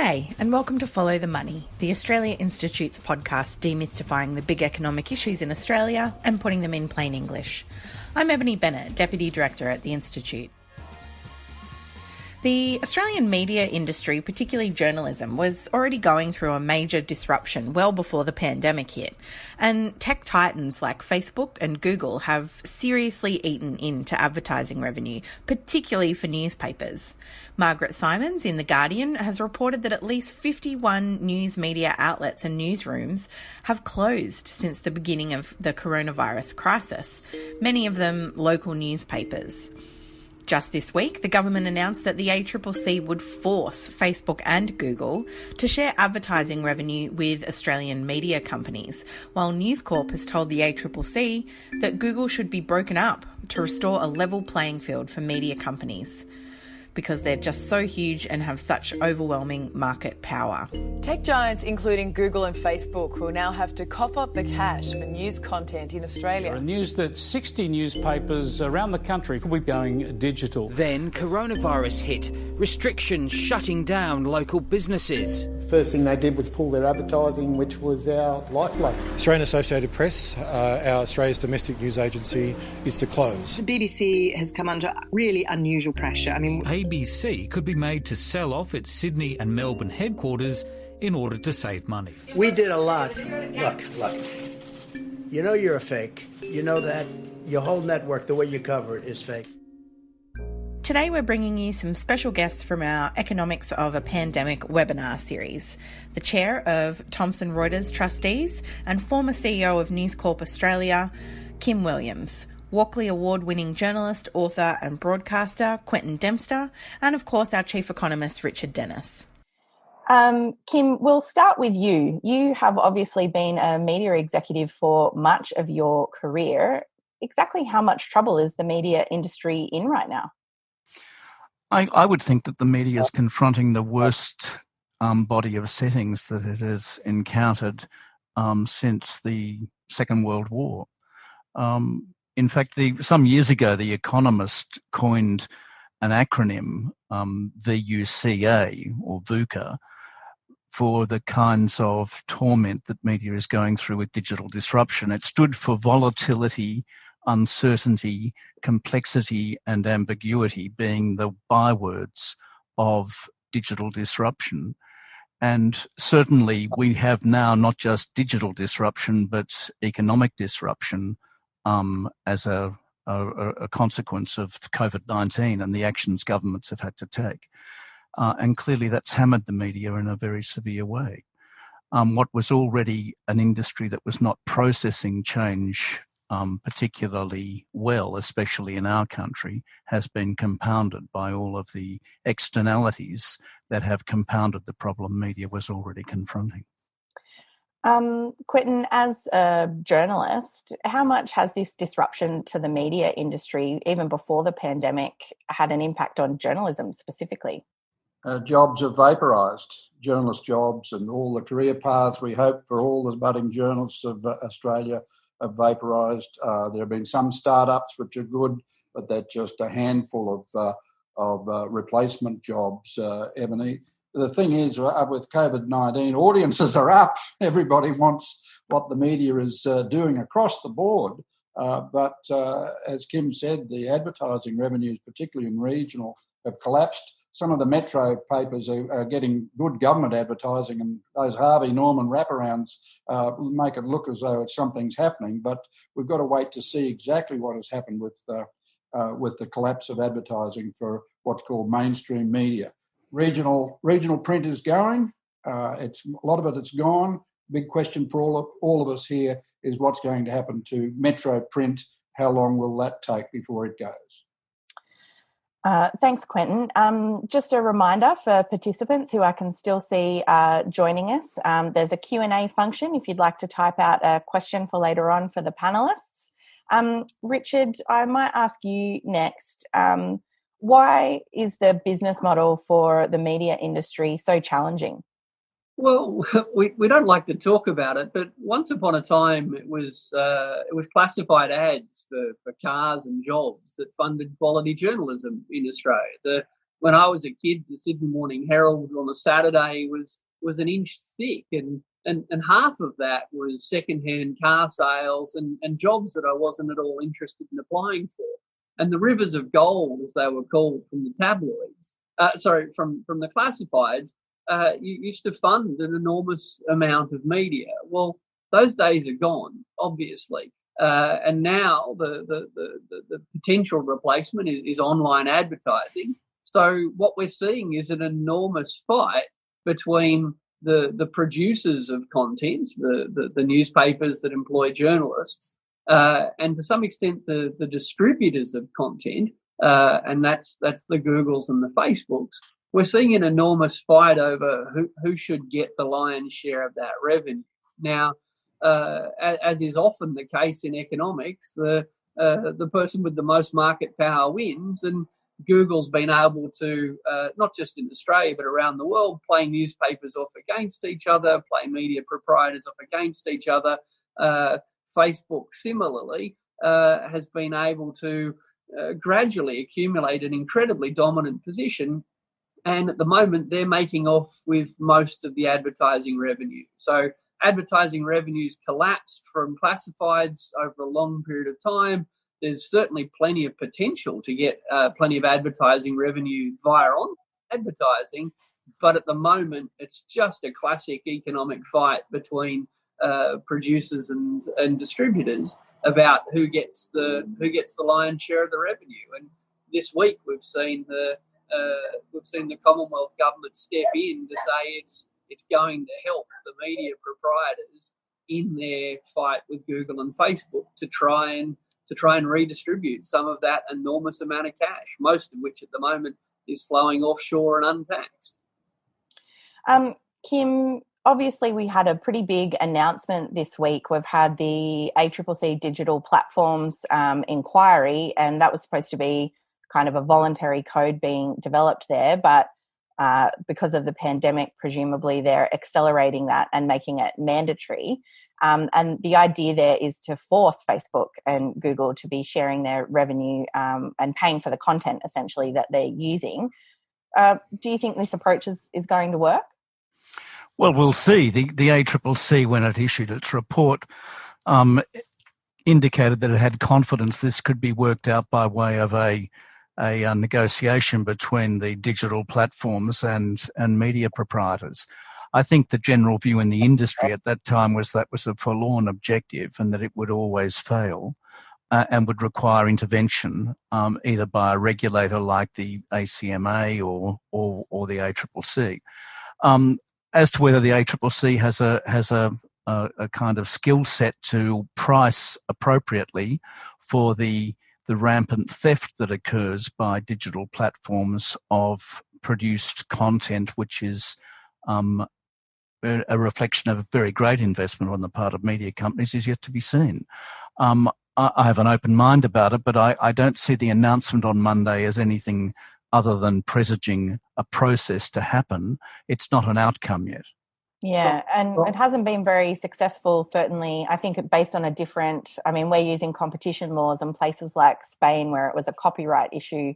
G'day and welcome to Follow the Money, the Australia Institute's podcast demystifying the big economic issues in Australia and putting them in plain English. I'm Ebony Bennett, Deputy Director at the Institute. The Australian media industry, particularly journalism, was already going through a major disruption well before the pandemic hit, and tech titans like Facebook and Google have seriously eaten into advertising revenue, particularly for newspapers. Margaret Simons in The Guardian has reported that at least 51 news media outlets and newsrooms have closed since the beginning of the coronavirus crisis, many of them local newspapers. Just this week, the government announced that the ACCC would force Facebook and Google to share advertising revenue with Australian media companies, while Newscorp has told the ACCC that Google should be broken up to restore a level playing field for media companies, because they're just so huge and have such overwhelming market power. Tech giants including Google and Facebook will now have to cough up the cash for news content in Australia. News that 60 newspapers around the country will be going digital. Then coronavirus hit, restrictions shutting down local businesses. First thing they did was pull their advertising, which was our lifeblood. Australian Associated Press, our Australia's domestic news agency, is to close. The BBC has come under really unusual pressure. ABC could be made to sell off its Sydney and Melbourne headquarters in order to save money. We did a lot. Look. You know you're a fake. You know that your whole network, the way you cover it, is fake. Today we're bringing you some special guests from our Economics of a Pandemic webinar series. The chair of Thomsen Reuters Trustees and former CEO of Newscorp Australia, Kim Williams. Walkley award-winning journalist, author and broadcaster, Quentin Dempster, and of course our chief economist, Richard Dennis. Kim, we'll start with you. You have obviously been a media executive for much of your career. Exactly how much trouble is the media industry in right now? I would think that the media is confronting the worst body of settings that it has encountered since the Second World War. In fact, some years ago, the economist coined an acronym, VUCA or VUCA, for the kinds of torment that media is going through with digital disruption. It stood for volatility, uncertainty, complexity and ambiguity being the bywords of digital disruption. And certainly we have now not just digital disruption, but economic disruption as a consequence of Covid-19 and the actions governments have had to take. And clearly that's hammered the media in a very severe way. What was already an industry that was not processing change particularly well, especially in our country, has been compounded by all of the externalities that have compounded the problem media was already confronting. Quentin, as a journalist, how much has this disruption to the media industry, even before the pandemic, had an impact on journalism specifically? Jobs have vaporised, journalist jobs and all the career paths we hope for all the budding journalists of Australia have vaporised. There have been some startups which are good, but they're just a handful of replacement jobs, Ebony. The thing is, with COVID-19, audiences are up. Everybody wants what the media is doing across the board. But as Kim said, the advertising revenues, particularly in regional, have collapsed. Some of the metro papers are getting good government advertising, and those Harvey Norman wraparounds make it look as though something's happening. But we've got to wait to see exactly what has happened with the collapse of advertising for what's called mainstream media. Regional print is going. A lot of it's gone. Big question for all of us here is what's going to happen to metro print. How long will that take before it goes? Thanks, Quentin. Just a reminder for participants who I can still see joining us, there's a Q&A function if you'd like to type out a question for later on for the panellists. Richard, I might ask you next. Why is the business model for the media industry so challenging? Well, we don't like to talk about it, but once upon a time it was classified ads for cars and jobs that funded quality journalism in Australia. when I was a kid, the Sydney Morning Herald on a Saturday was an inch thick, and half of that was second-hand car sales and jobs that I wasn't at all interested in applying for. And the rivers of gold, as they were called from the tabloids, from the classifieds, used to fund an enormous amount of media. Well, those days are gone, obviously. And now the potential replacement is online advertising. So what we're seeing is an enormous fight between the producers of content, the newspapers that employ journalists, and to some extent the distributors of content, and that's the Googles and the Facebooks. We're seeing an enormous fight over who should get the lion's share of that revenue. Now, as is often the case in economics, the person with the most market power wins, and Google's been able to, not just in Australia but around the world, play newspapers off against each other, play media proprietors off against each other. Facebook, similarly, has been able to gradually accumulate an incredibly dominant position, and at the moment they're making off with most of the advertising revenue. So advertising revenues collapsed from classifieds over a long period of time. There's certainly plenty of potential to get plenty of advertising revenue via on advertising, but at the moment it's just a classic economic fight between producers and distributors about who gets the lion's share of the revenue. And this week we've seen the Commonwealth government step in to say it's going to help the media proprietors in their fight with Google and Facebook to try and redistribute some of that enormous amount of cash, most of which at the moment is flowing offshore and untaxed. Kim, obviously we had a pretty big announcement this week. We've had the ACCC Digital Platforms inquiry, and that was supposed to be kind of a voluntary code being developed there, but because of the pandemic, presumably they're accelerating that and making it mandatory. And the idea there is to force Facebook and Google to be sharing their revenue and paying for the content, essentially, that they're using. Do you think this approach is going to work? Well, we'll see. The ACCC, when it issued its report, indicated that it had confidence this could be worked out by way of a negotiation between the digital platforms and media proprietors. I think the general view in the industry at that time was that was a forlorn objective and that it would always fail and would require intervention either by a regulator like the ACMA or the ACCC. As to whether the ACCC has a kind of skill set to price appropriately for the rampant theft that occurs by digital platforms of produced content, which is a reflection of a very great investment on the part of media companies, is yet to be seen. I have an open mind about it, but I don't see the announcement on Monday as anything other than presaging a process to happen. It's not an outcome yet. Yeah, and it hasn't been very successful, certainly. I think based on we're using competition laws, and places like Spain, where it was a copyright issue,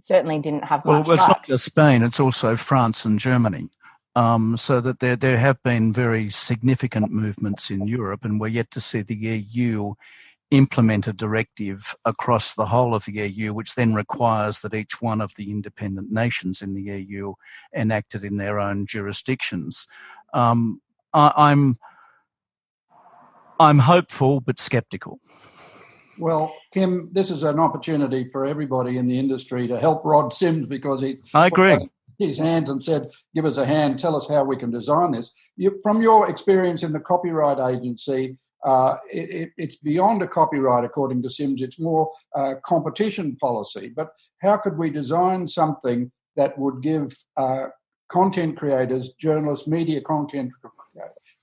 certainly didn't have much Well, it's luck. not just Spain, it's also France and Germany. So that there have been very significant movements in Europe, and we're yet to see the EU implement a directive across the whole of the EU, which then requires that each one of the independent nations in the EU enact it in their own jurisdictions. I'm hopeful but sceptical. Well, Kim, this is an opportunity for everybody in the industry to help Rod Sims, because I agree. His hands and said, give us a hand, tell us how we can design this. From your experience in the Copyright Agency, it's beyond a copyright, according to Sims. It's more competition policy. But how could we design something that would give content creators, journalists, media content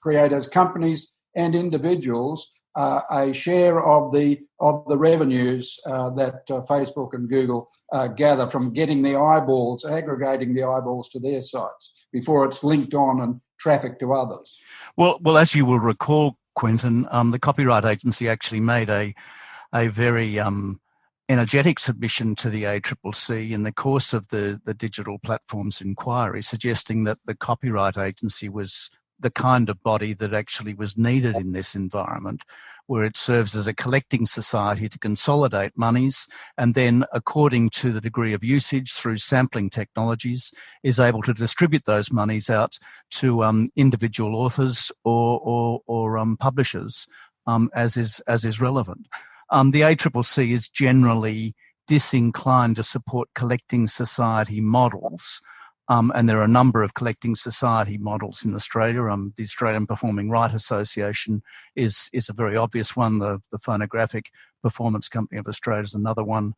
creators, companies and individuals a share of the revenues that Facebook and Google gather from getting the eyeballs, aggregating the eyeballs to their sites before it's linked on and trafficked to others? Well, as you will recall, Quentin, the Copyright Agency actually made a very energetic submission to the ACCC in the course of the digital platforms inquiry, suggesting that the Copyright Agency was the kind of body that actually was needed in this environment, where it serves as a collecting society to consolidate monies and then, according to the degree of usage through sampling technologies, is able to distribute those monies out to individual authors or publishers as is relevant. The ACCC is generally disinclined to support collecting society models. And there are a number of collecting society models in Australia. The Australian Performing Right Association is a very obvious one. The Phonographic Performance Company of Australia is another one.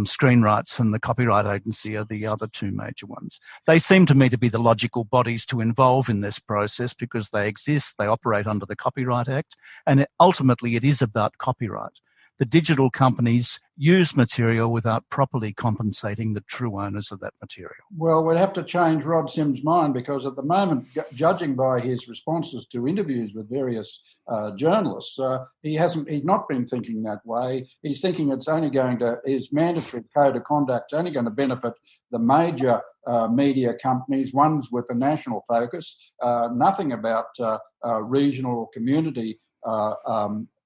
Screen Rights and the Copyright Agency are the other two major ones. They seem to me to be the logical bodies to involve in this process because they exist, they operate under the Copyright Act, and ultimately it is about copyright. The digital companies use material without properly compensating the true owners of that material. Well, we'd have to change Rod Sims' mind because at the moment, judging by his responses to interviews with various journalists, he's not been thinking that way. He's thinking his mandatory code of conduct is only going to benefit the major media companies, ones with a national focus, nothing about regional or community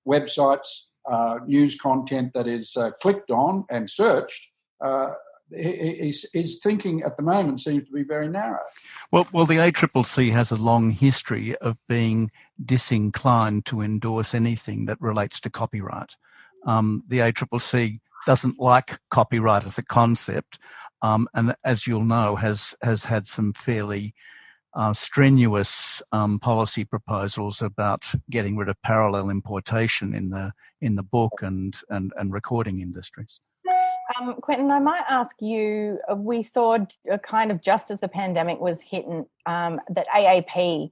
websites. News content that is clicked on and searched, his thinking at the moment seems to be very narrow. Well, the ACCC has a long history of being disinclined to endorse anything that relates to copyright. The ACCC doesn't like copyright as a concept, and as you'll know, has had some fairly strenuous policy proposals about getting rid of parallel importation in the book and recording industries. Quentin, I might ask you, we saw kind of just as the pandemic was hitting that AAP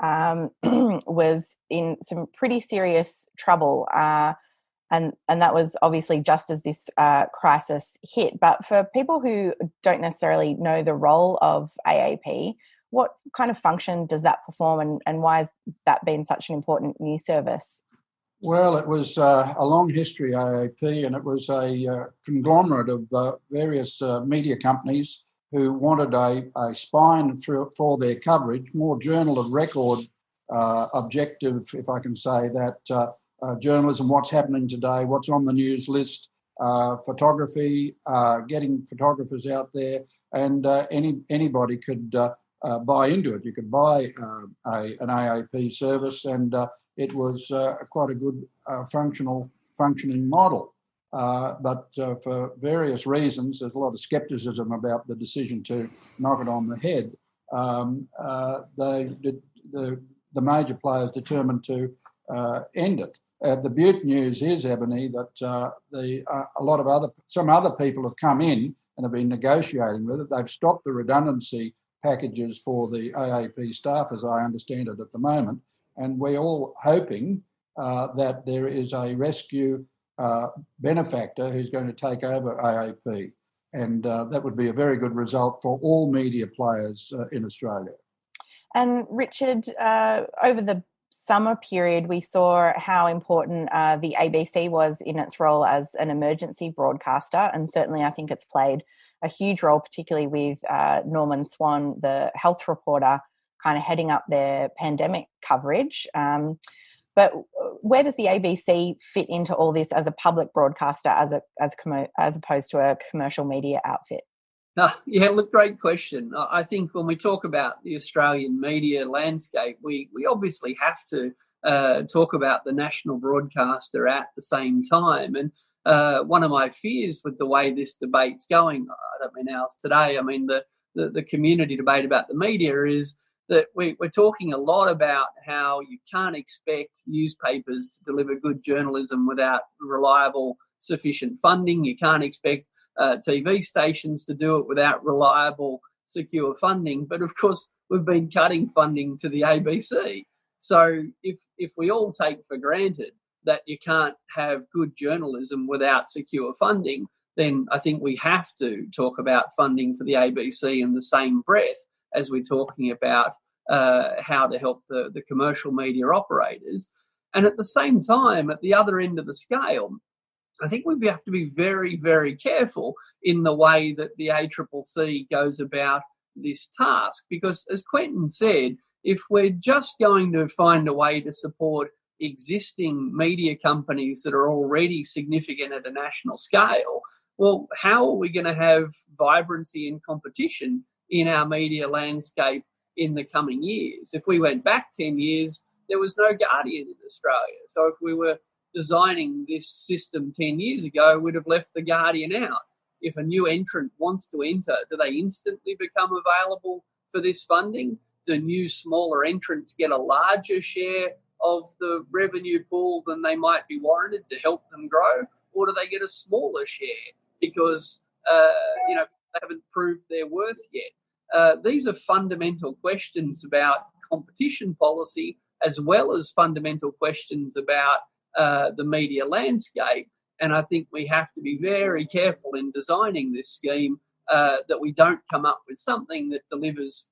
was in some pretty serious trouble, and that was obviously just as this crisis hit. But for people who don't necessarily know the role of AAP, what kind of function does that perform and why has that been such an important news service? Well, it was a long history, AAP, and it was a conglomerate of various media companies who wanted a spine for their coverage, more journal of record, objective, if I can say that, journalism, what's happening today, what's on the news list, photography, getting photographers out there, and anybody could buy into it. You could buy an AAP service, and it was quite a good functioning model. But for various reasons, there's a lot of scepticism about the decision to knock it on the head. The major players determined to end it. The Butte news is, Ebony, that some other people have come in and have been negotiating with it. They've stopped the redundancy packages for the AAP staff, as I understand it at the moment, and we're all hoping that there is a rescue benefactor who's going to take over AAP, and that would be a very good result for all media players in Australia. And Richard, over the summer period, we saw how important the ABC was in its role as an emergency broadcaster, and certainly I think it's played a huge role, particularly with Norman Swan, the health reporter, kind of heading up their pandemic coverage. But where does the ABC fit into all this as a public broadcaster, as opposed to a commercial media outfit? Yeah, look, great question. I think when we talk about the Australian media landscape, we obviously have to talk about the national broadcaster at the same time. And one of my fears with the way this debate's going, I don't mean ours today, I mean the community debate about the media, is that we're talking a lot about how you can't expect newspapers to deliver good journalism without reliable, sufficient funding. You can't expect TV stations to do it without reliable, secure funding. But of course, we've been cutting funding to the ABC. So if we all take for granted that you can't have good journalism without secure funding, then I think we have to talk about funding for the ABC in the same breath as we're talking about how to help the commercial media operators. And at the same time, at the other end of the scale, I think we have to be very, very careful in the way that the ACCC goes about this task, because as Quentin said, if we're just going to find a way to support existing media companies that are already significant at a national scale, well, how are we going to have vibrancy and competition in our media landscape in the coming years? If we went back 10 years, there was no Guardian in Australia. So if we were designing this system 10 years ago, we'd have left the Guardian out. If a new entrant wants to enter, do they instantly become available for this funding? Do new, smaller entrants get a larger share of the revenue pool than they might be warranted to help them grow? Or do they get a smaller share because, they haven't proved their worth yet? These are fundamental questions about competition policy, as well as fundamental questions about the media landscape. And I think we have to be very careful in designing this scheme that we don't come up with something that delivers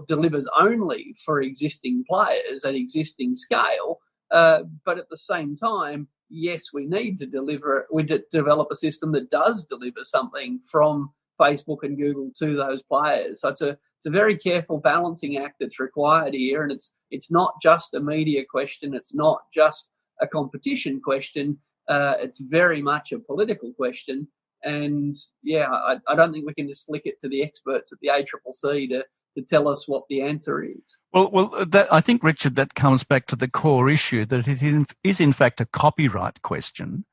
delivers only for existing players at existing scale. But at the same time, yes, we need to develop a system that does deliver something from Facebook and Google to those players. So it's a very careful balancing act that's required here, and it's not just a media question. It's not just a competition question. It's very much a political question. And I don't think we can just flick it to the experts at the ACCC to tell us what the answer is. Well, I think, Richard, that comes back to the core issue that it is in fact a copyright question,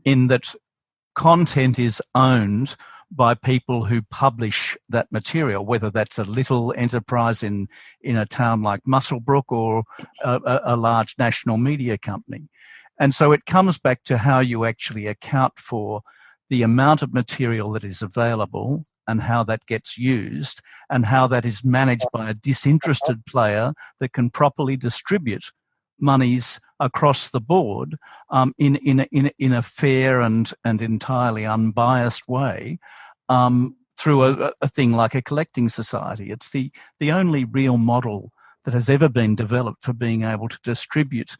in that content is owned by people who publish that material, whether that's a little enterprise in a town like Muswellbrook or a large national media company. And so it comes back to how you actually account for the amount of material that is available and how that gets used and how that is managed by a disinterested player that can properly distribute monies across the board in a fair and entirely unbiased way through a thing like a collecting society. It's the only real model that has ever been developed for being able to distribute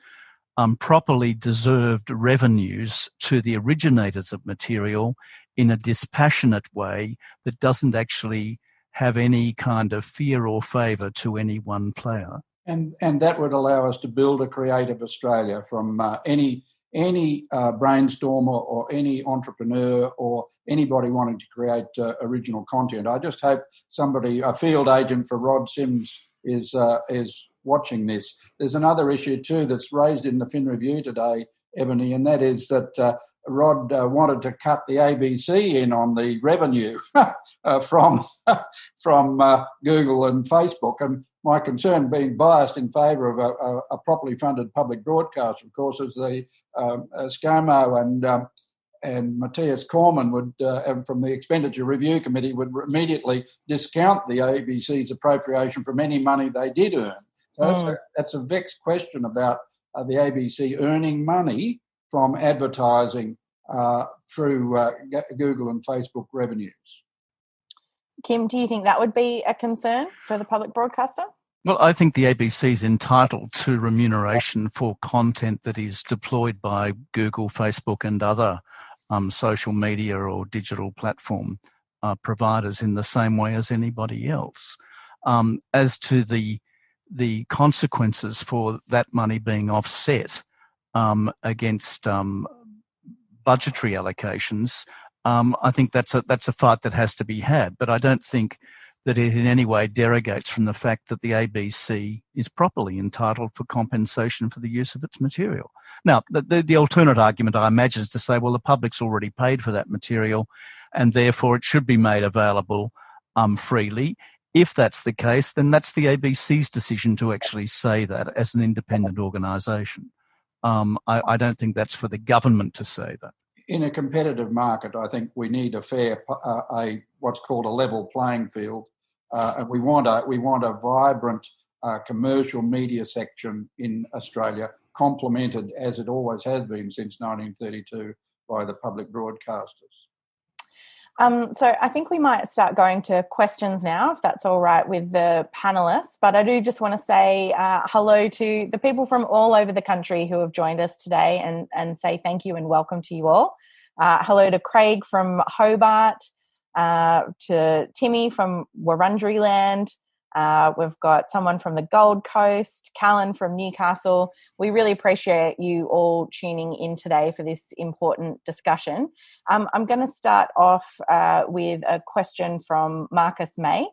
properly deserved revenues to the originators of material in a dispassionate way that doesn't actually have any kind of fear or favour to any one player. And that would allow us to build a creative Australia from any brainstormer or any entrepreneur or anybody wanting to create original content. I just hope a field agent for Rod Sims is watching this. There's another issue too that's raised in the Fin Review today, Ebony, and that is that Rod wanted to cut the ABC in on the revenue from Google and Facebook. And my concern, being biased in favour of a properly funded public broadcast, of course, is the ScoMo and Matthias Cormann would, from the Expenditure Review Committee, would immediately discount the ABC's appropriation from any money they did earn. So that's a vexed question about the ABC earning money from advertising through Google and Facebook revenues. Kim, do you think that would be a concern for the public broadcaster? Well, I think the ABC is entitled to remuneration for content that is deployed by Google, Facebook and other social media or digital platform providers in the same way as anybody else. As to the consequences for that money being offset against budgetary allocations, I think that's a fight that has to be had. But I don't think that it in any way derogates from the fact that the ABC is properly entitled for compensation for the use of its material. Now, the alternate argument, I imagine, is to say, well, the public's already paid for that material and therefore it should be made available freely. If that's the case, then that's the ABC's decision to actually say that as an independent organisation. I don't think that's for the government to say that. In a competitive market, I think we need a fair, what's called a level playing field, and we want a vibrant commercial media section in Australia, complemented as it always has been since 1932 by the public broadcasters. So I think we might start going to questions now, if that's all right with the panellists. But I do just want to say hello to the people from all over the country who have joined us today and say thank you and welcome to you all. Hello to Craig from Hobart, to Timmy from Wurundjeri Land. We've got someone from the Gold Coast, Callan from Newcastle. We really appreciate you all tuning in today for this important discussion. I'm going to start off with a question from Marcus May.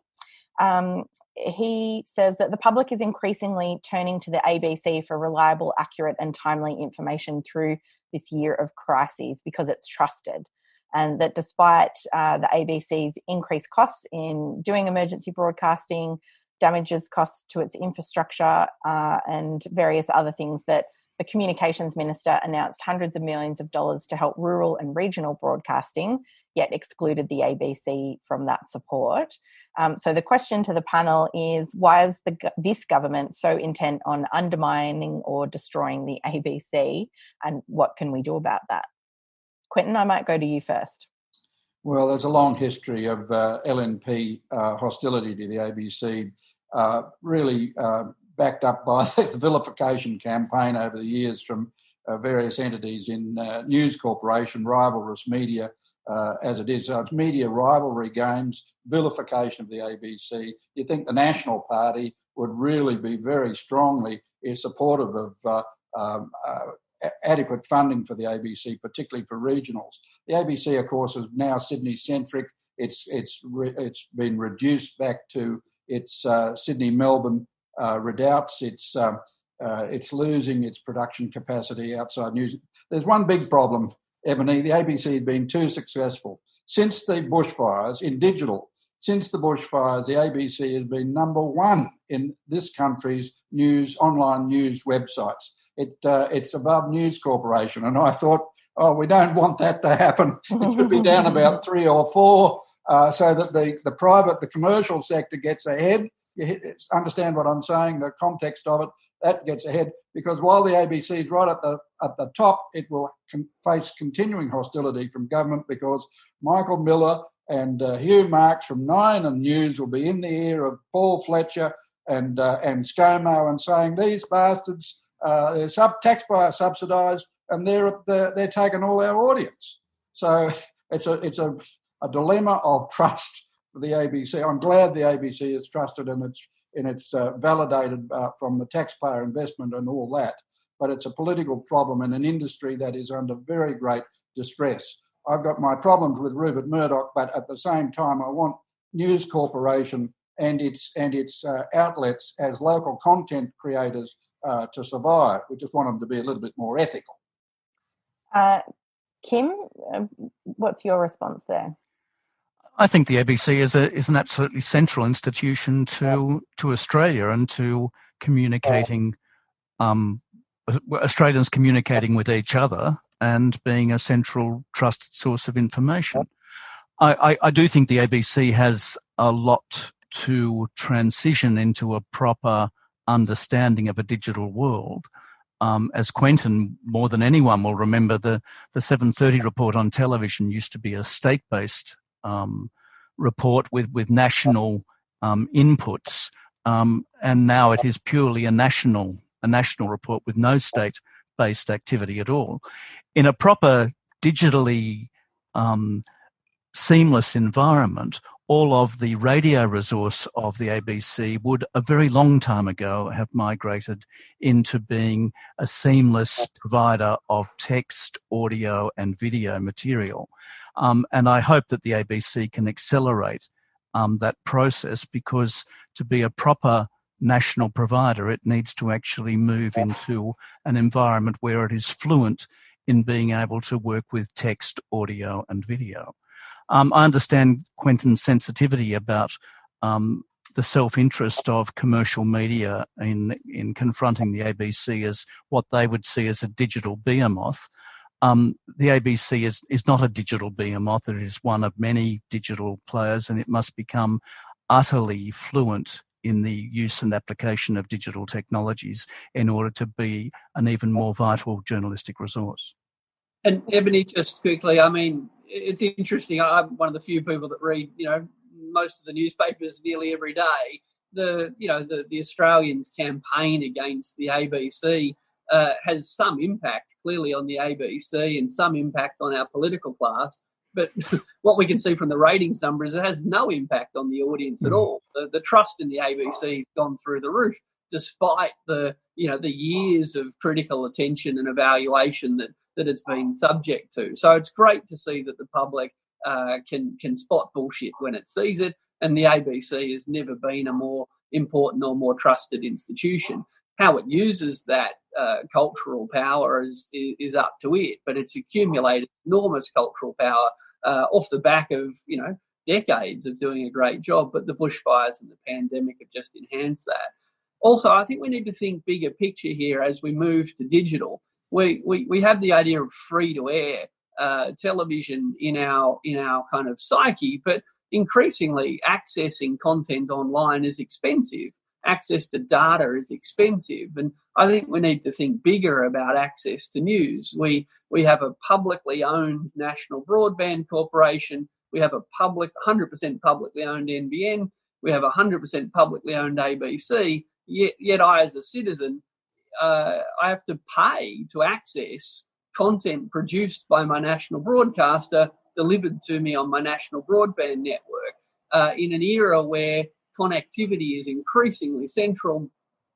He says that the public is increasingly turning to the ABC for reliable, accurate and timely information through this year of crises because it's trusted. And that despite the ABC's increased costs in doing emergency broadcasting, damages costs to its infrastructure and various other things, that the Communications Minister announced hundreds of millions of dollars to help rural and regional broadcasting, yet excluded the ABC from that support. So the question to the panel is, why is this government so intent on undermining or destroying the ABC, and what can we do about that? Quentin, I might go to you first. Well, there's a long history of LNP hostility to the ABC, really backed up by the vilification campaign over the years from various entities in News Corporation, rivalrous media as it is. So it's media rivalry games, vilification of the ABC. You'd think the National Party would really be very strongly supportive of adequate funding for the ABC, particularly for regionals. The ABC, of course, is now Sydney-centric. It's been reduced back to its Sydney-Melbourne redoubts. It's losing its production capacity outside news. There's one big problem, Ebony. The ABC has been too successful. Since the bushfires in digital, since the bushfires, the ABC has been number one in this country's online news websites. It's above News Corporation, and I thought, we don't want that to happen. It should be down about 3 or 4, so that the commercial sector gets ahead. You understand what I'm saying? The context of it, that gets ahead, because while the ABC is right at the top, it will face continuing hostility from government, because Michael Miller and Hugh Marks from Nine and News will be in the ear of Paul Fletcher and ScoMo and saying, these bastards, they're taxpayer subsidised and they're taking all our audience. So it's a dilemma of trust for the ABC. I'm glad the ABC is trusted and it's validated from the taxpayer investment and all that, but it's a political problem in an industry that is under very great distress. I've got my problems with Rupert Murdoch, but at the same time, I want News Corporation and its outlets as local content creators to survive. We just want them to be a little bit more ethical. Kim, what's your response there? I think the ABC is an absolutely central institution to Australia and to communicating, Australians communicating with each other and being a central trusted source of information. I do think the ABC has a lot to transition into a proper understanding of a digital world. As Quentin, more than anyone, will remember, the 7:30 report on television used to be a state-based report with national inputs, and now it is purely a national report with no state-based activity at all. In a proper digitally seamless environment, all of the radio resource of the ABC would a very long time ago have migrated into being a seamless provider of text, audio and video material. And I hope that the ABC can accelerate that process, because to be a proper national provider, it needs to actually move into an environment where it is fluent in being able to work with text, audio and video. I understand Quentin's sensitivity about the self-interest of commercial media in confronting the ABC as what they would see as a digital behemoth. The ABC is not a digital behemoth. It is one of many digital players, and it must become utterly fluent in the use and application of digital technologies in order to be an even more vital journalistic resource. And Ebony, just quickly, I mean, it's interesting. I'm one of the few people that read, most of the newspapers nearly every day. The Australians' campaign against the ABC has some impact clearly on the ABC and some impact on our political class. But what we can see from the ratings numbers, it has no impact on the audience at all. The trust in the ABC has gone through the roof, despite the years of critical attention and evaluation that it's been subject to. So it's great to see that the public can spot bullshit when it sees it, and the ABC has never been a more important or more trusted institution. How it uses that cultural power is up to it, but it's accumulated enormous cultural power off the back of decades of doing a great job. But the bushfires and the pandemic have just enhanced that. Also, I think we need to think bigger picture here as we move to digital. We have the idea of free to air television in our kind of psyche, but increasingly accessing content online is expensive. Access to data is expensive, and I think we need to think bigger about access to news. We have a publicly owned national broadband corporation. We have a 100% publicly owned NBN. We have a 100% publicly owned ABC. Yet I, as a citizen, I have to pay to access content produced by my national broadcaster, delivered to me on my national broadband network, in an era where connectivity is increasingly central,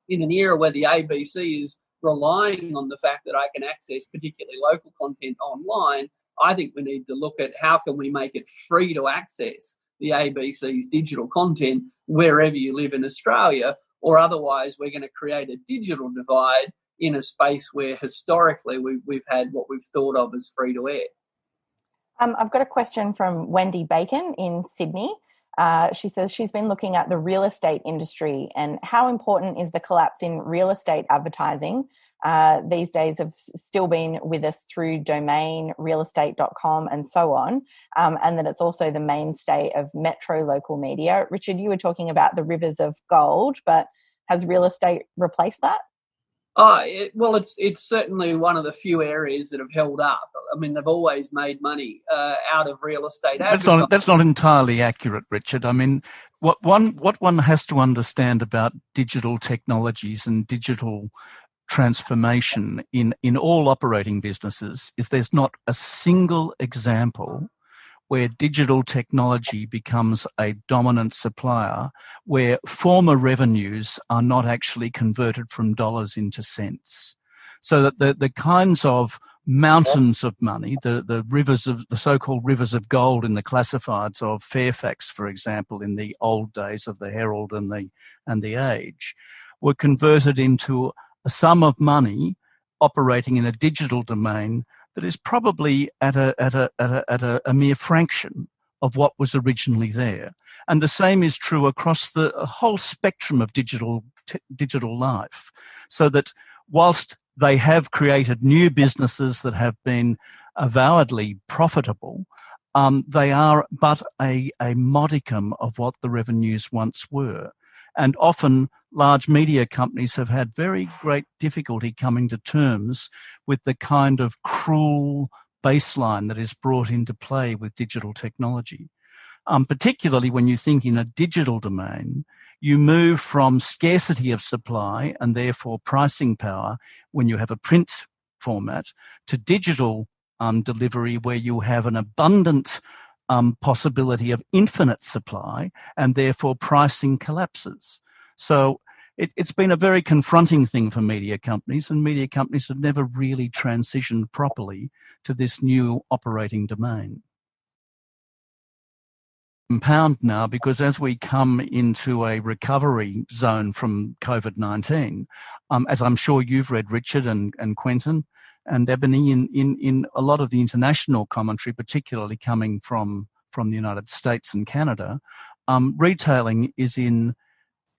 in an era where the ABC is relying on the fact that I can access particularly local content online. I think we need to look at how can we make it free to access the ABC's digital content wherever you live in Australia, or otherwise we're going to create a digital divide in a space where historically we've had what we've thought of as free to air. I've got a question from Wendy Bacon in Sydney. She says she's been looking at the real estate industry and how important is the collapse in real estate advertising. These days have still been with us through Domain, realestate.com and so on, and that it's also the mainstay of metro local media. Richard, you were talking about the rivers of gold, but has real estate replaced that? It's certainly one of the few areas that have held up. I mean, they've always made money out of real estate. That's not entirely accurate, Richard. I mean, what one has to understand about digital technologies and digital transformation in all operating businesses is there's not a single example where digital technology becomes a dominant supplier, where former revenues are not actually converted from dollars into cents. So that the kinds of mountains of money, the rivers of the so-called rivers of gold in the classifieds of Fairfax, for example, in the old days of the Herald and the Age, were converted into a sum of money operating in a digital domain that is probably at a mere fraction of what was originally there. And the same is true across the whole spectrum of digital life. So that whilst they have created new businesses that have been avowedly profitable, they are but a modicum of what the revenues once were. And often large media companies have had very great difficulty coming to terms with the kind of cruel baseline that is brought into play with digital technology. Particularly when you think in a digital domain, you move from scarcity of supply and therefore pricing power when you have a print format to digital delivery where you have an abundant possibility of infinite supply and therefore pricing collapses. So it's been a very confronting thing for media companies, and media companies have never really transitioned properly to this new operating domain. Compound now, because as we come into a recovery zone from COVID-19, as I'm sure you've read, Richard and Quentin and Ebony, in a lot of the international commentary, particularly coming from the United States and Canada, retailing is in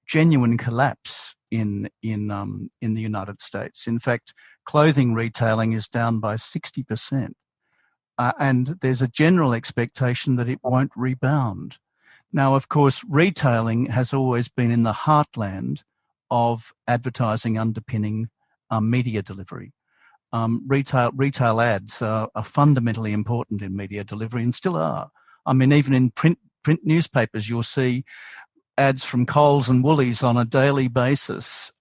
genuine collapse in the United States. In fact, clothing retailing is down by 60%. And there's a general expectation that it won't rebound. Now, of course, retailing has always been in the heartland of advertising underpinning media delivery. retail ads are fundamentally important in media delivery and still are. I mean, even in print newspapers, you'll see ads from Coles and Woolies on a daily basis.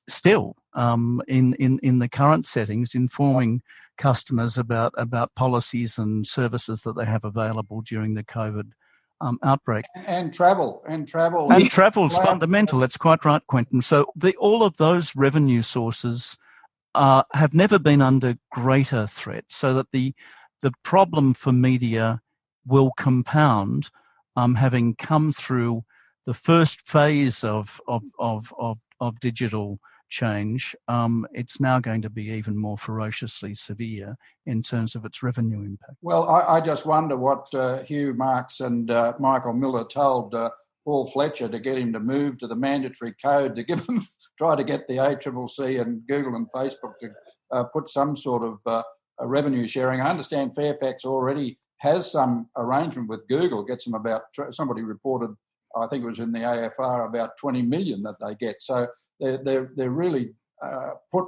Still, in the current settings, informing customers about policies and services that they have available during the COVID outbreak. And travel. Travel's fundamental. That's quite right, Quentin. So all of those revenue sources have never been under greater threat, so that the problem for media will compound, having come through the first phase of digital change. It's now going to be even more ferociously severe in terms of its revenue impact. Well, I just wonder what Hugh Marks and Michael Miller told Paul Fletcher to get him to move to the mandatory code to give them, try to get the ACCC and Google and Facebook to put some sort of a revenue sharing. I understand Fairfax already has some arrangement with Google, gets them about, somebody reported, I think it was in the AFR, about 20 million that they get. So they're really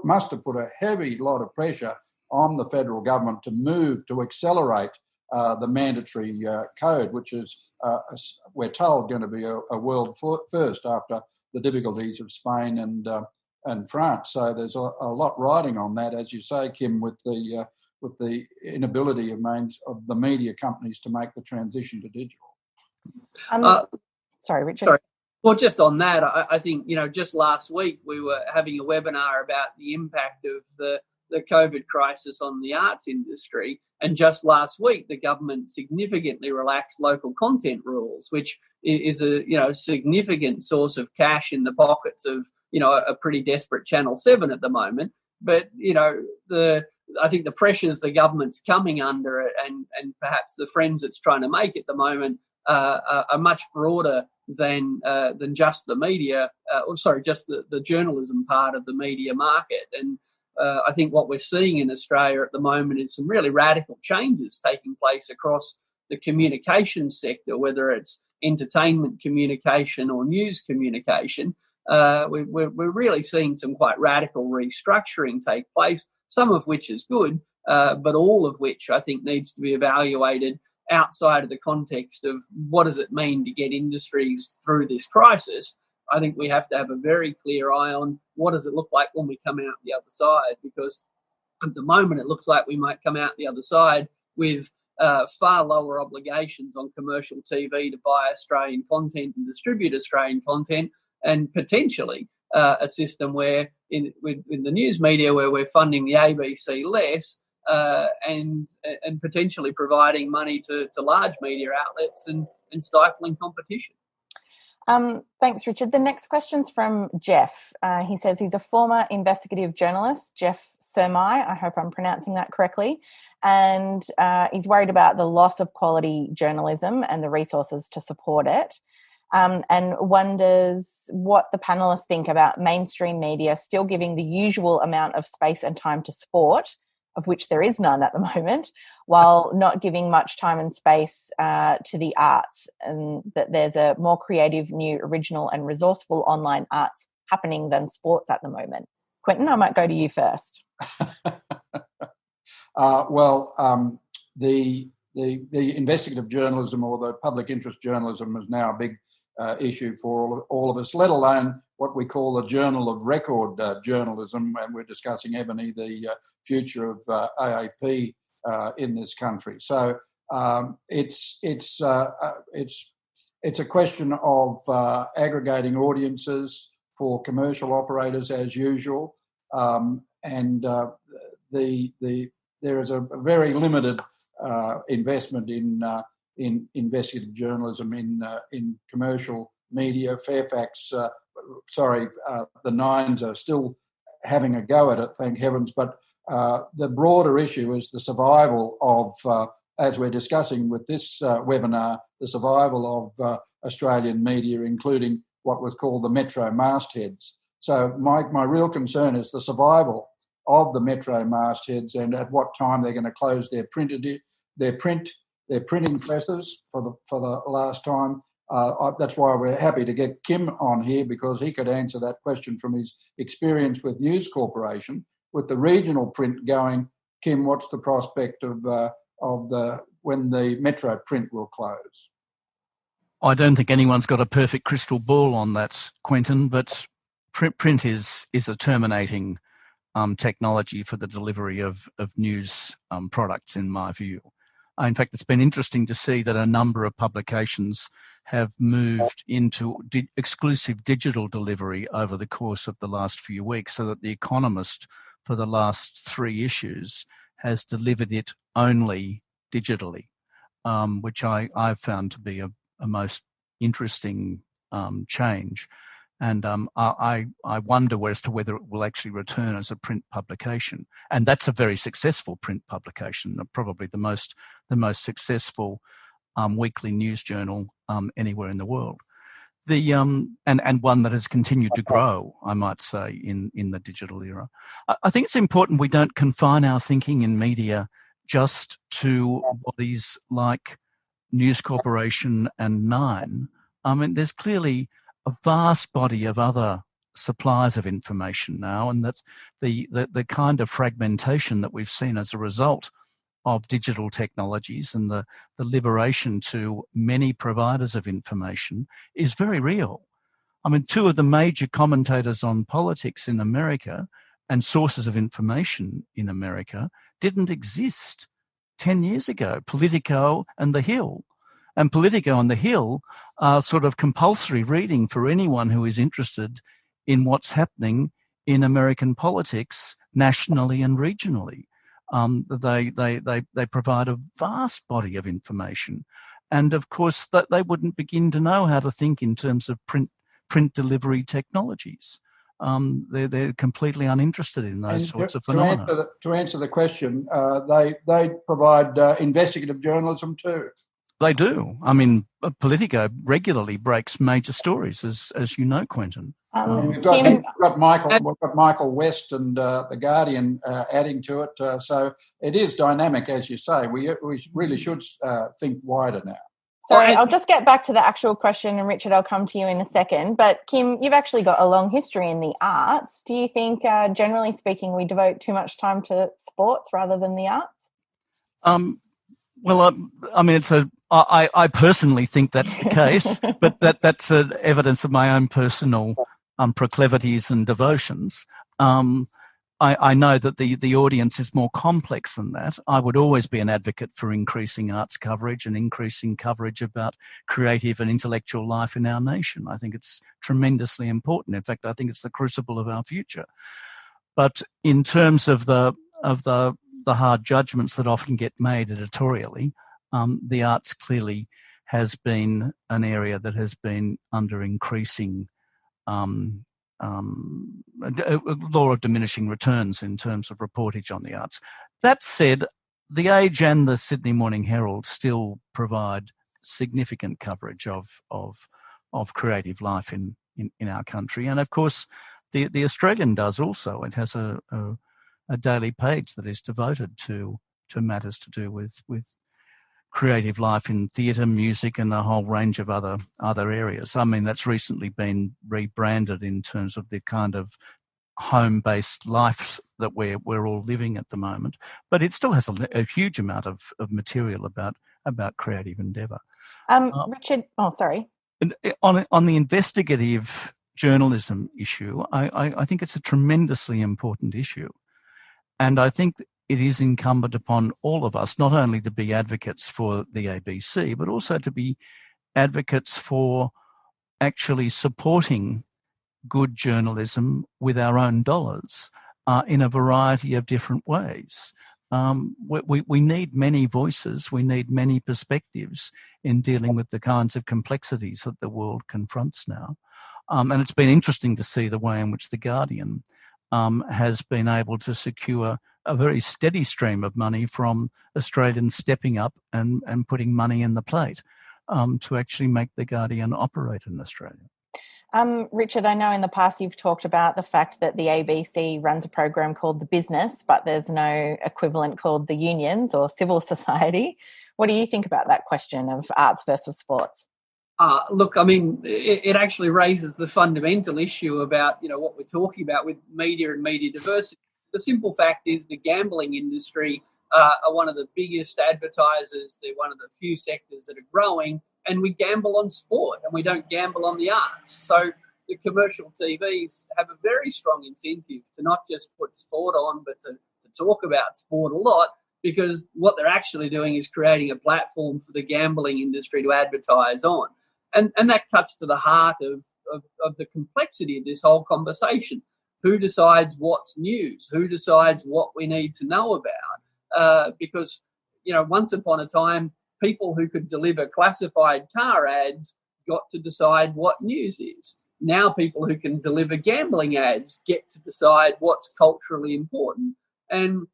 must have put a heavy lot of pressure on the federal government to move to accelerate the mandatory code, which is, we're told, going to be a world first after the difficulties of Spain and France. So there's a lot riding on that, as you say, Kim, with the inability of the media companies to make the transition to digital. Sorry, Richard. Sorry. Well, just on that, I think, just last week we were having a webinar about the impact of the COVID crisis on the arts industry. And just last week, the government significantly relaxed local content rules, which is a significant source of cash in the pockets of, a pretty desperate Channel 7 at the moment. But, I think the pressures the government's coming under and perhaps the friends it's trying to make at the moment are much broader than just the media, just the journalism part of the media market. And I think what we're seeing in Australia at the moment is some really radical changes taking place across the communications sector, whether it's entertainment communication or news communication. We're really seeing some quite radical restructuring take place, some of which is good, but all of which I think needs to be evaluated outside of the context of what does it mean to get industries through this crisis. I think we have to have a very clear eye on what does it look like when we come out the other side, because at the moment it looks like we might come out the other side with far lower obligations on commercial TV to buy Australian content and distribute Australian content, and potentially a system where in the news media where we're funding the ABC less, and potentially providing money to large media outlets and stifling competition. Thanks, Richard. The next question's from Jeff. He says he's a former investigative journalist, Jeff Surmai. I hope I'm pronouncing that correctly. And he's worried about the loss of quality journalism and the resources to support it. And wonders what the panellists think about mainstream media still giving the usual amount of space and time to sport, of which there is none at the moment, while not giving much time and space to the arts, and that there's a more creative, new, original and resourceful online arts happening than sports at the moment. Quentin, I might go to you first. The investigative journalism or the public interest journalism is now a big issue for all of us, let alone what we call the journal of record journalism, and we're discussing, Ebony, the future of AAP in this country. So it's a question of aggregating audiences for commercial operators as usual, and there is a very limited investment in investigative journalism in commercial media. Fairfax, the Nines are still having a go at it, thank heavens. But the broader issue is the survival of, as we're discussing with this webinar, the survival of Australian media, including what was called the metro mastheads. So my real concern is the survival of the metro mastheads and at what time they're going to close their printing presses for the last time. That's why we're happy to get Kim on here, because he could answer that question from his experience with News Corporation, with the regional print going, Kim, what's the prospect of when the metro print will close? I don't think anyone's got a perfect crystal ball on that, Quentin, but print is a terminating technology for the delivery of news products, in my view. In fact, it's been interesting to see that a number of publications have moved into exclusive digital delivery over the course of the last few weeks, so that The Economist, for the last 3 issues, has delivered it only digitally, which I've found to be a most interesting change. And I wonder as to whether it will actually return as a print publication. And that's a very successful print publication, probably the most successful weekly news journal anywhere in the world. And one that has continued to grow, I might say, in the digital era. I think it's important we don't confine our thinking in media just to bodies like News Corporation and Nine. I mean, there's clearly a vast body of other suppliers of information now, and that the kind of fragmentation that we've seen as a result of digital technologies and the liberation to many providers of information is very real. I mean, 2 of the major commentators on politics in America and sources of information in America didn't exist 10 years ago, Politico and The Hill. And Politico and The Hill are sort of compulsory reading for anyone who is interested in what's happening in American politics nationally and regionally. They provide a vast body of information. And of course, they wouldn't begin to know how to think in terms of print delivery technologies. They're completely uninterested in those sorts of phenomena. To answer the question, they provide investigative journalism too. They do. I mean, Politico regularly breaks major stories, as you know, Quentin. We've got Michael West and The Guardian adding to it. So it is dynamic, as you say. We really should think wider now. Sorry, I'll just get back to the actual question, and Richard, I'll come to you in a second. But Kim, you've actually got a long history in the arts. Do you think, generally speaking, we devote too much time to sports rather than the arts? Well, I mean, I personally think that's the case, but that's evidence of my own personal proclivities and devotions. I know that the audience is more complex than that. I would always be an advocate for increasing arts coverage and increasing coverage about creative and intellectual life in our nation. I think it's tremendously important. In fact, I think it's the crucible of our future. But in terms of the hard judgments that often get made editorially, the arts clearly has been an area that has been under increasing law of diminishing returns in terms of reportage on the arts. That said, The Age and the Sydney Morning Herald still provide significant coverage of creative life in our country. And of course, the Australian does also. It has a daily page that is devoted to matters to do with creative life in theatre, music, and a whole range of other areas. I mean, that's recently been rebranded in terms of the kind of home-based life that we're all living at the moment. But it still has a huge amount of material about creative endeavour. Richard, sorry. On the investigative journalism issue, I think it's a tremendously important issue. And I think it is incumbent upon all of us not only to be advocates for the ABC, but also to be advocates for actually supporting good journalism with our own dollars in a variety of different ways. We need many voices, we need many perspectives in dealing with the kinds of complexities that the world confronts now. And it's been interesting to see the way in which The Guardian has been able to secure a very steady stream of money from Australians stepping up and putting money in the plate to actually make The Guardian operate in Australia. Richard, I know in the past you've talked about the fact that the ABC runs a program called The Business, but there's no equivalent called The Unions or civil society. What do you think about that question of arts versus sports? Look, I mean, it actually raises the fundamental issue about, what we're talking about with media and media diversity. the simple fact is the gambling industry are one of the biggest advertisers. They're one of the few sectors that are growing, and we gamble on sport and we don't gamble on the arts. So the commercial TVs have a very strong incentive to not just put sport on, but to talk about sport a lot, because what they're actually doing is creating a platform for the gambling industry to advertise on. And that cuts to the heart of the complexity of this whole conversation. Who decides what's news? Who decides what we need to know about? Because, once upon a time, people who could deliver classified car ads got to decide what news is. Now people who can deliver gambling ads get to decide what's culturally important. And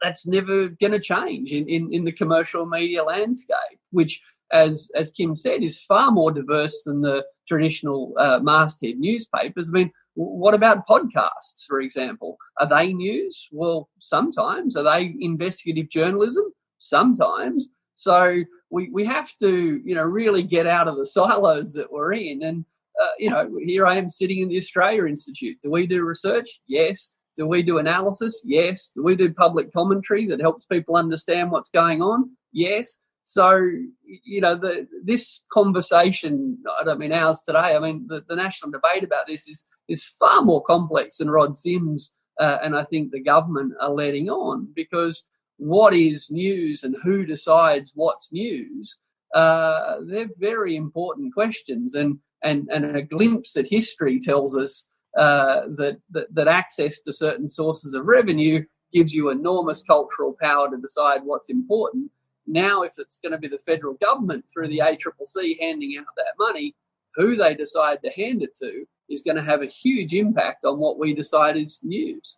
that's never going to change in the commercial media landscape, which, as Kim said, is far more diverse than the traditional masthead newspapers. I mean, what about podcasts, for example? Are they news? Well, sometimes. Are they investigative journalism? Sometimes. So we have to, really get out of the silos that we're in. And, here I am sitting in the Australia Institute. Do we do research? Yes. Do we do analysis? Yes. Do we do public commentary that helps people understand what's going on? Yes. So, this conversation, I don't mean ours today, I mean the national debate about this is far more complex than Rod Sims and I think the government are letting on, because what is news and who decides what's news, they're very important questions. And a glimpse at history tells us that access to certain sources of revenue gives you enormous cultural power to decide what's important. Now, if it's going to be the federal government through the ACCC handing out that money, who they decide to hand it to is going to have a huge impact on what we decide is news.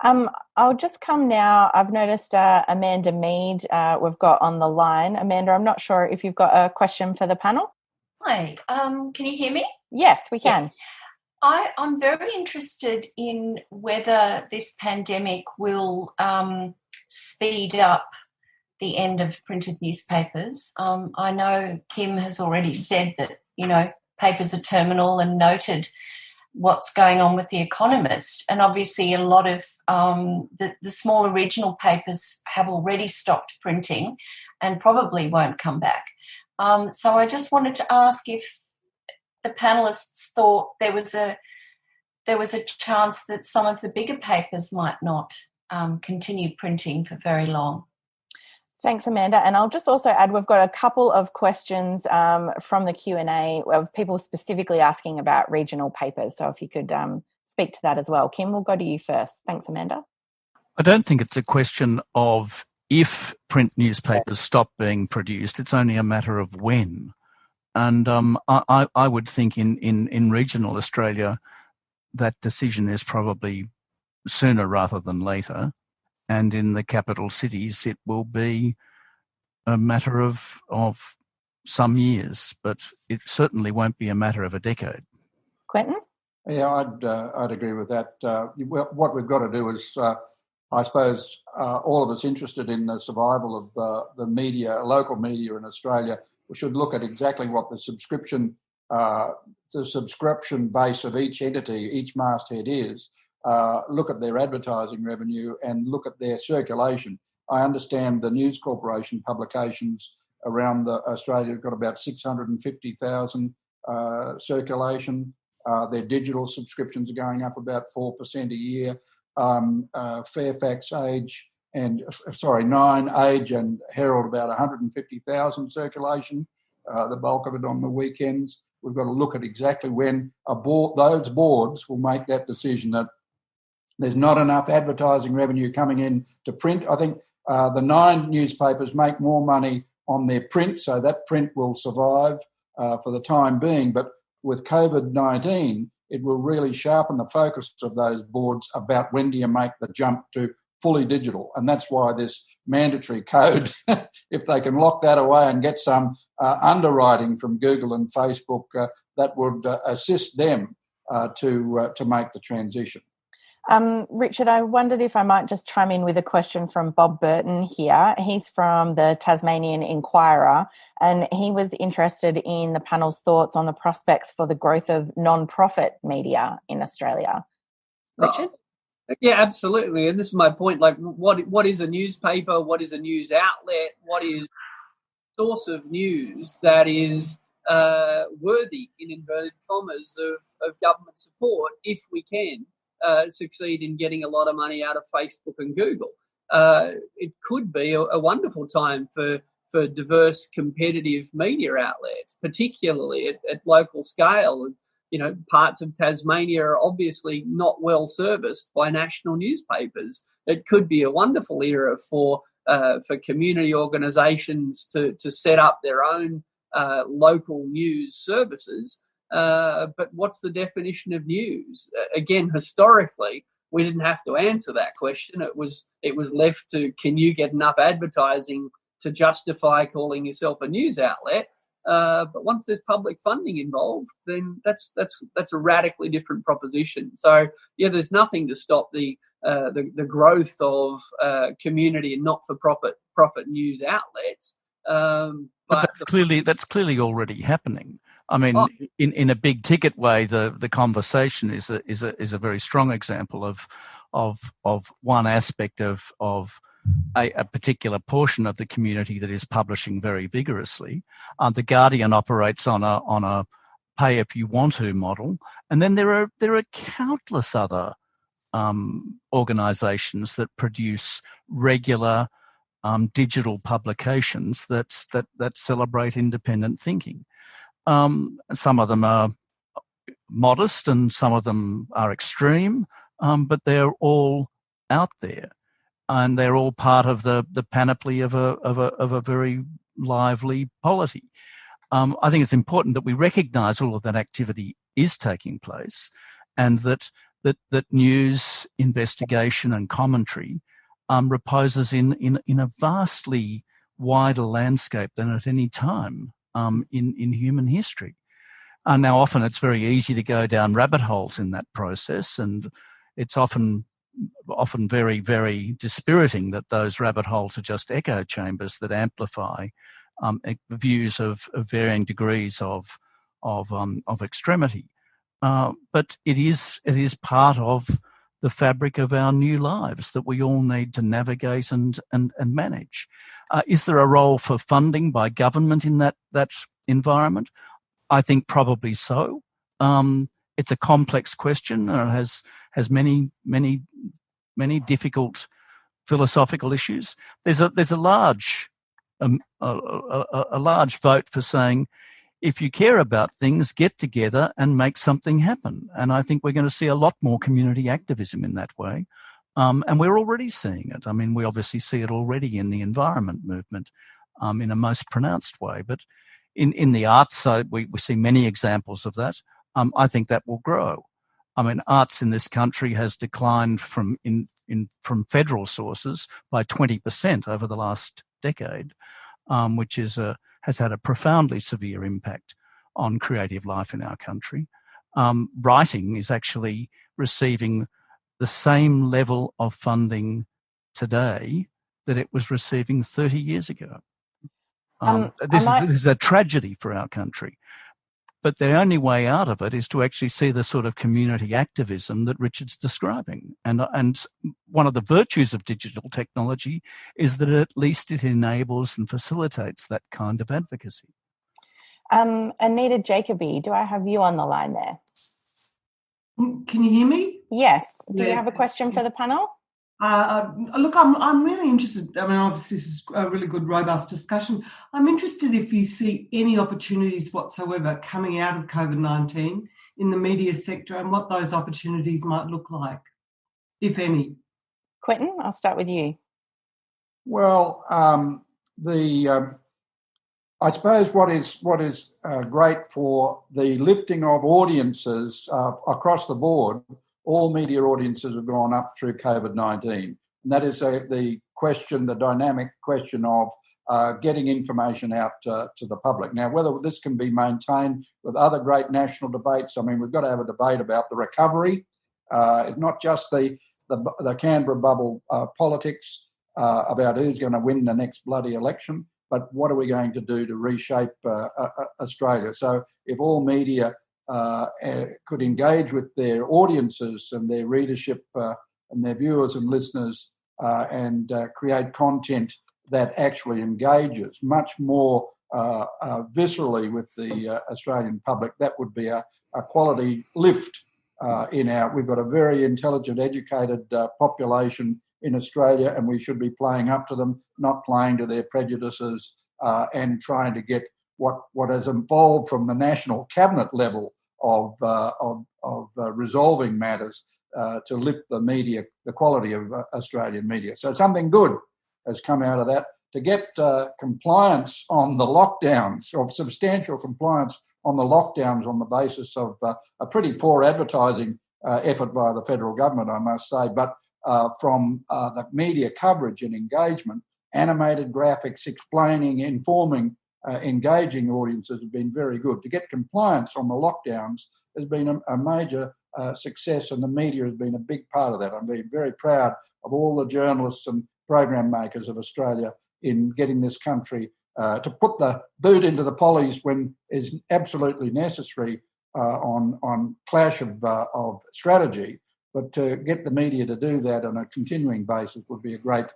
I'll just come now. I've noticed Amanda Mead we've got on the line. Amanda, I'm not sure if you've got a question for the panel. Hi, can you hear me? Yes, we can. Yeah. I'm very interested in whether this pandemic will speed up the end of printed newspapers. I know Kim has already said that, papers are terminal and noted what's going on with The Economist. And obviously a lot of the smaller regional papers have already stopped printing and probably won't come back. So I just wanted to ask if the panellists thought there was a chance that some of the bigger papers might not continue printing for very long. Thanks, Amanda. And I'll just also add, we've got a couple of questions from the Q&A of people specifically asking about regional papers. So if you could speak to that as well. Kim, we'll go to you first. Thanks, Amanda. I don't think it's a question of if print newspapers stop being produced. It's only a matter of when. And I would think in regional Australia, that decision is probably sooner rather than later. And in the capital cities, it will be a matter of some years, but it certainly won't be a matter of a decade. Quentin? Yeah, I'd agree with that. What we've got to do is, I suppose, all of us interested in the survival of the media, local media in Australia, we should look at exactly what the subscription base of each entity, each masthead is. Look at their advertising revenue and look at their circulation. I understand the News Corporation publications around Australia have got about 650,000 circulation. Their digital subscriptions are going up about 4% a year. Fairfax Nine, Age and Herald about 150,000 circulation, the bulk of it on the weekends. We've got to look at exactly when those boards will make that decision that there's not enough advertising revenue coming in to print. I think the 9 newspapers make more money on their print, so that print will survive for the time being. But with COVID-19, it will really sharpen the focus of those boards about when do you make the jump to fully digital. And that's why this mandatory code, if they can lock that away and get some underwriting from Google and Facebook, that would assist them to make the transition. Richard, I wondered if I might just chime in with a question from Bob Burton here. He's from the Tasmanian Inquirer, and he was interested in the panel's thoughts on the prospects for the growth of non-profit media in Australia. Richard? Yeah, absolutely. And this is my point. Like, what is a newspaper? What is a news outlet? What is source of news that is worthy, in inverted commas, of government support if we can succeed in getting a lot of money out of Facebook and Google? It could be a wonderful time for diverse, competitive media outlets, particularly at local scale. You know, parts of Tasmania are obviously not well serviced by national newspapers. It could be a wonderful era for community organisations to set up their own local news services. But what's the definition of news? Again, historically, we didn't have to answer that question. It was left to, can you get enough advertising to justify calling yourself a news outlet? But once there's public funding involved, then that's a radically different proposition. So yeah, there's nothing to stop the growth of community and not-for-profit news outlets. But that's clearly already happening. I mean, in a big ticket way, the conversation is a very strong example of one aspect of a particular portion of the community that is publishing very vigorously. The Guardian operates on a pay if you want to model, and then there are countless other organisations that produce regular digital publications that celebrate independent thinking. Some of them are modest and some of them are extreme, but they're all out there, and they're all part of the panoply of a very lively polity. I think it's important that we recognise all of that activity is taking place, and that news, investigation, and commentary reposes in a vastly wider landscape than at any time in human history. Now, often it's very easy to go down rabbit holes in that process, and it's often very, very dispiriting that those rabbit holes are just echo chambers that amplify views of varying degrees of extremity. But it is part of the fabric of our new lives that we all need to navigate and manage. Is there a role for funding by government in that environment? I think probably so. It's a complex question, and it has many difficult philosophical issues. There's a large vote for saying, if you care about things, get together and make something happen. And I think we're going to see a lot more community activism in that way. And we're already seeing it. I mean, we obviously see it already in the environment movement in a most pronounced way. But in the arts side, we see many examples of that. I think that will grow. I mean, arts in this country has declined from federal sources by 20% over the last decade, which has had a profoundly severe impact on creative life in our country. Writing is actually receiving the same level of funding today that it was receiving 30 years ago. This is a tragedy for our country. But the only way out of it is to actually see the sort of community activism that Richard's describing. And one of the virtues of digital technology is that at least it enables and facilitates that kind of advocacy. Anita Jacoby, do I have you on the line there? Can you hear me? Yes. Do you have a question for the panel? Look, I'm really interested. I mean, obviously this is a really good, robust discussion. I'm interested if you see any opportunities whatsoever coming out of COVID-19 in the media sector and what those opportunities might look like, if any. Quentin, I'll start with you. Well, I suppose what is great for the lifting of audiences across the board. All media audiences have gone up through COVID-19. And that is the dynamic question of getting information out to the public. Now, whether this can be maintained with other great national debates, I mean, we've got to have a debate about the recovery, not just the Canberra bubble politics about who's going to win the next bloody election, but what are we going to do to reshape Australia? So if all media could engage with their audiences and their readership and their viewers and listeners and create content that actually engages much more viscerally with the Australian public. That would be a quality lift we've got a very intelligent, educated population in Australia, and we should be playing up to them, not playing to their prejudices and trying to get what has evolved from the national cabinet level of resolving matters to lift the media, the quality of Australian media. So something good has come out of that. To get compliance on the lockdowns, or substantial compliance on the lockdowns on the basis of a pretty poor advertising effort by the federal government, I must say, but from the media coverage and engagement, animated graphics explaining, informing, engaging audiences have been very good. To get compliance on the lockdowns has been a major success, and the media has been a big part of that. I'm very proud of all the journalists and program makers of Australia in getting this country to put the boot into the pollies when is absolutely necessary on clash of strategy. But to get the media to do that on a continuing basis would be a great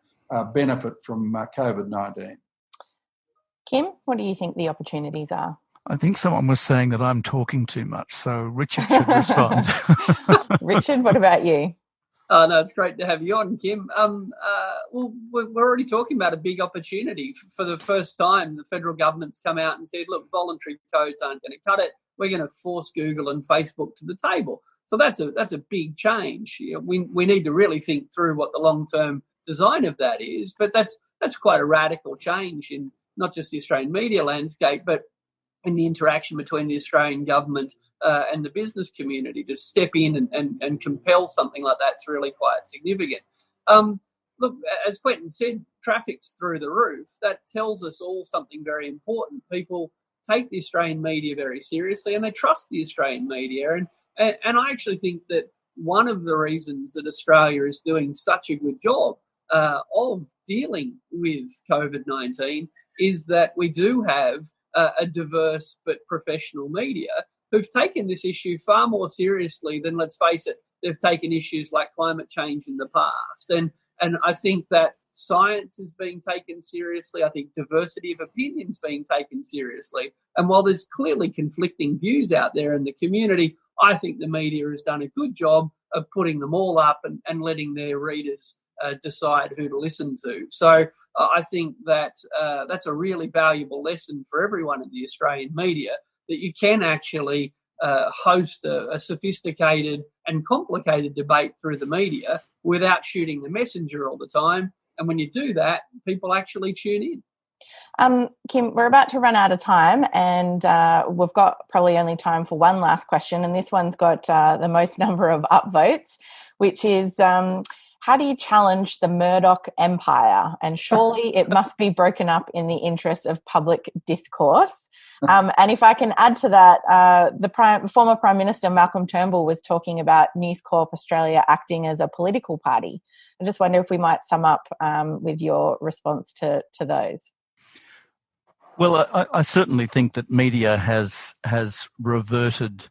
benefit from COVID-19. Kim, what do you think the opportunities are? I think someone was saying that I'm talking too much, so Richard should respond. Richard, what about you? Oh, no, it's great to have you on, Kim. Well, we're already talking about a big opportunity. For the first time, the federal government's come out and said, look, voluntary codes aren't going to cut it. We're going to force Google and Facebook to the table. So that's a big change. You know, we need to really think through what the long-term design of that is. But that's quite a radical change in not just the Australian media landscape, but in the interaction between the Australian government and the business community. To step in and compel something like that's really quite significant. Look, as Quentin said, traffic's through the roof. That tells us all something very important. People take the Australian media very seriously and they trust the Australian media. And I actually think that one of the reasons that Australia is doing such a good job of dealing with COVID-19 is that we do have a diverse but professional media who've taken this issue far more seriously than, let's face it, they've taken issues like climate change in the past. And I think that science is being taken seriously. I think diversity of opinion is being taken seriously. And while there's clearly conflicting views out there in the community, I think the media has done a good job of putting them all up and letting their readers decide who to listen to. So I think that that's a really valuable lesson for everyone in the Australian media, that you can actually host a sophisticated and complicated debate through the media without shooting the messenger all the time. And when you do that, people actually tune in. Kim, we're about to run out of time, and we've got probably only time for one last question, and this one's got the most number of upvotes, which is how do you challenge the Murdoch empire? And surely it must be broken up in the interest of public discourse. And if I can add to that, the former Prime Minister Malcolm Turnbull was talking about Newscorp Australia acting as a political party. I just wonder if we might sum up with your response to those. Well, I certainly think that media has reverted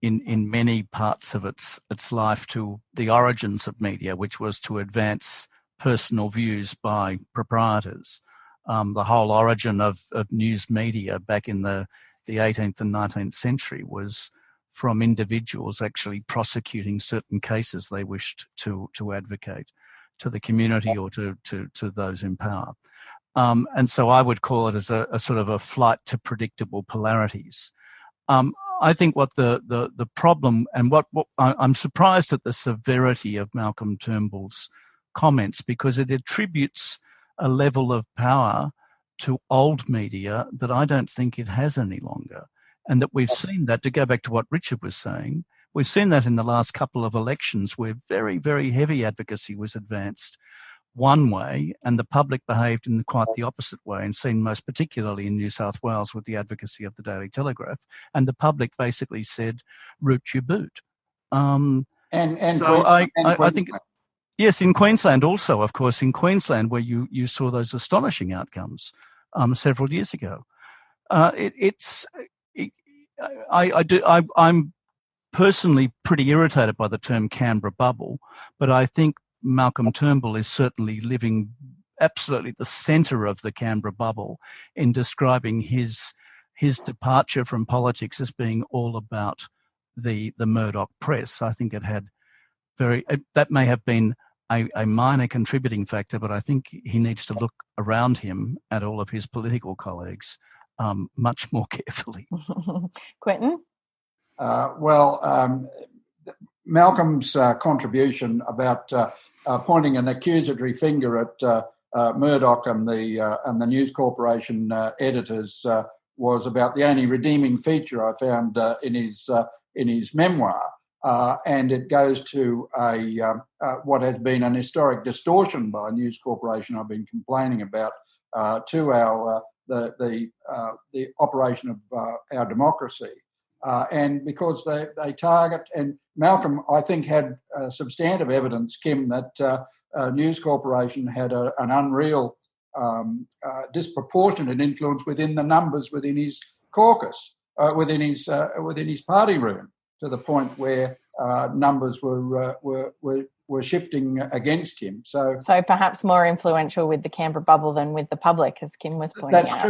in many parts of its life to the origins of media, which was to advance personal views by proprietors. The whole origin of news media back in the 18th and 19th century was from individuals actually prosecuting certain cases they wished to advocate to the community or to those in power. And so I would call it as a sort of a flight to predictable polarities. I think what the problem, and what I'm surprised at the severity of Malcolm Turnbull's comments, because it attributes a level of power to old media that I don't think it has any longer. And that we've seen that, to go back to what Richard was saying, we've seen that in the last couple of elections where very, very heavy advocacy was advanced one way and the public behaved in quite the opposite way, and seen most particularly in New South Wales with the advocacy of the Daily Telegraph. And the public basically said, root your boot. I think, yes, in Queensland also, of course, in Queensland where you saw those astonishing outcomes several years ago. I'm personally pretty irritated by the term Canberra bubble, but I think Malcolm Turnbull is certainly living absolutely the centre of the Canberra bubble in describing his departure from politics as being all about the Murdoch press. I think it had that may have been a minor contributing factor, but I think he needs to look around him at all of his political colleagues much more carefully. Quentin? Malcolm's contribution about pointing an accusatory finger at Murdoch and the News Corporation editors was about the only redeeming feature I found in his memoir. And it goes to what has been an historic distortion by News Corporation I've been complaining about to the operation of our democracy. And because they target, and Malcolm, I think, had substantive evidence, Kim, that News Corporation had an unreal, disproportionate influence within the numbers within his caucus, within his party room, to the point where numbers were shifting against him. So perhaps more influential with the Canberra bubble than with the public, as Kim was pointing out. That's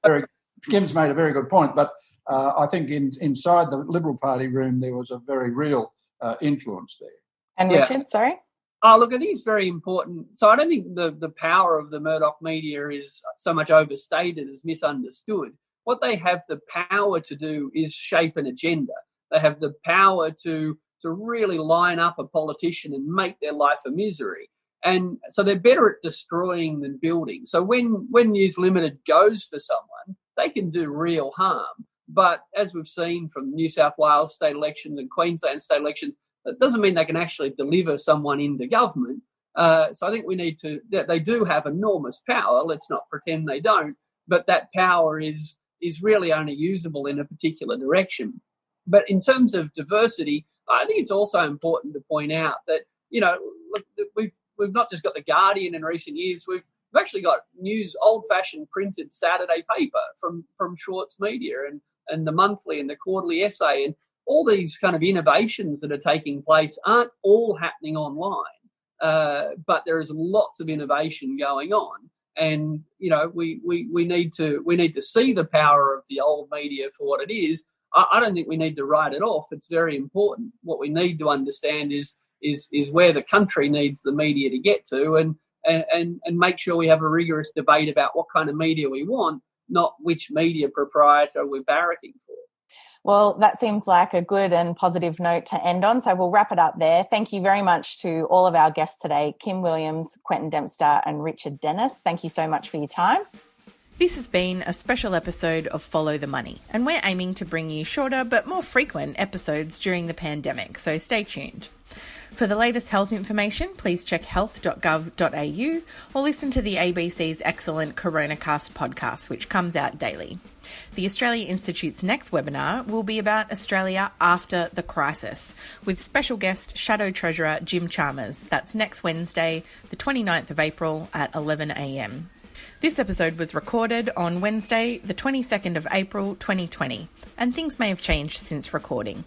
true. Kim's made a very good point, but I think inside the Liberal Party room there was a very real influence there. And Richard, sorry? Oh, look, I think it's very important. So I don't think the power of the Murdoch media is so much overstated as misunderstood. What they have the power to do is shape an agenda. They have the power to really line up a politician and make their life a misery. And so they're better at destroying than building. So when News Limited goes for someone, they can do real harm. But as we've seen from New South Wales state elections and Queensland state elections, that doesn't mean they can actually deliver someone into government. So I think they do have enormous power. Let's not pretend they don't. But that power is really only usable in a particular direction. But in terms of diversity, I think it's also important to point out that, look, we've not just got The Guardian in recent years, we've actually got news, old-fashioned printed Saturday paper from Schwartz Media and the monthly and the quarterly essay, and all these kind of innovations that are taking place aren't all happening online, but there is lots of innovation going on. And, we need to see the power of the old media for what it is. I don't think we need to write it off. It's very important. What we need to understand is where the country needs the media to get to, and make sure we have a rigorous debate about what kind of media we want, not which media proprietor we're barracking for. Well, that seems like a good and positive note to end on, so we'll wrap it up there. Thank you very much to all of our guests today, Kim Williams, Quentin Dempster and Richard Dennis. Thank you so much for your time. This has been a special episode of Follow the Money, and we're aiming to bring you shorter but more frequent episodes during the pandemic, so stay tuned. For the latest health information, please check health.gov.au or listen to the ABC's excellent CoronaCast podcast, which comes out daily. The Australia Institute's next webinar will be about Australia after the crisis, with special guest Shadow Treasurer Jim Chalmers. That's next Wednesday, the 29th of April at 11 a.m. This episode was recorded on Wednesday, the 22nd of April 2020, and things may have changed since recording.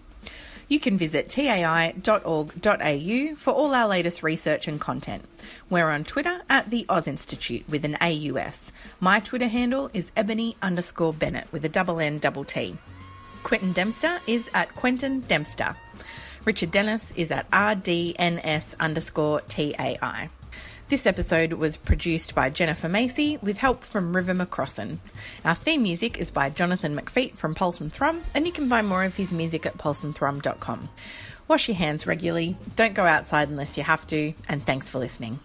You can visit tai.org.au for all our latest research and content. We're on Twitter at the Oz Institute with an AUS. My Twitter handle is ebony_Bennett with a NNT. Quentin Dempster is at Quentin Dempster. Richard Dennis is at RDNS_TAI. This episode was produced by Jennifer Macey with help from River McCrossen. Our theme music is by Jonathan McFeat from Pulse and Thrum, and you can find more of his music at pulseandthrum.com. Wash your hands regularly, don't go outside unless you have to, and thanks for listening.